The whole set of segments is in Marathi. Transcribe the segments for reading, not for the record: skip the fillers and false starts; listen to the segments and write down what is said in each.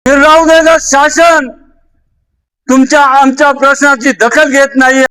राहू शासन तुमच्या आमच्या प्रश्नाची दखल घेत नाही।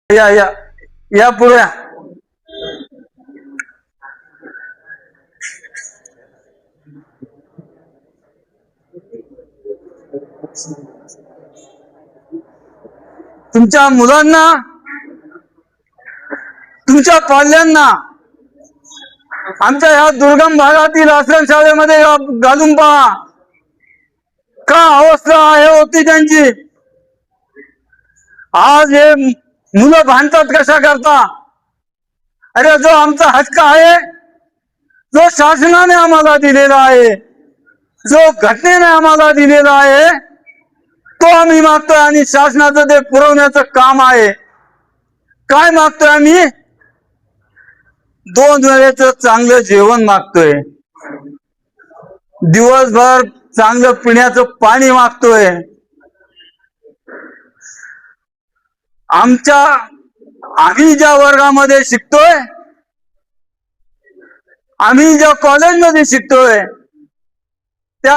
या या या पुढे तुमच्या मुलांना तुमच्या पाल्यांना आमच्या ह्या दुर्गम भागातील आश्रमशाळेमध्ये घालून पहा का अवस्था आहे होती त्यांची। आज हे मुलं भांडतात कशा करता। अरे जो आमचा हक्क आहे जो शासनाने आम्हाला दिलेला आहे जो घटनेने आम्हाला दिलेला आहे तो आम्ही मागतोय आणि शासनाचं ते पुरवण्याचं काम आहे। काय मागतोय आम्ही? 2 वेळेचं चांगलं जेवण मागतोय, दिवसभर चांगलं पिण्याचं पाणी मागतोय। आम्ही ज्या वर्गामध्ये शिकतोय आम्ही ज्या कॉलेजमध्ये शिकतोय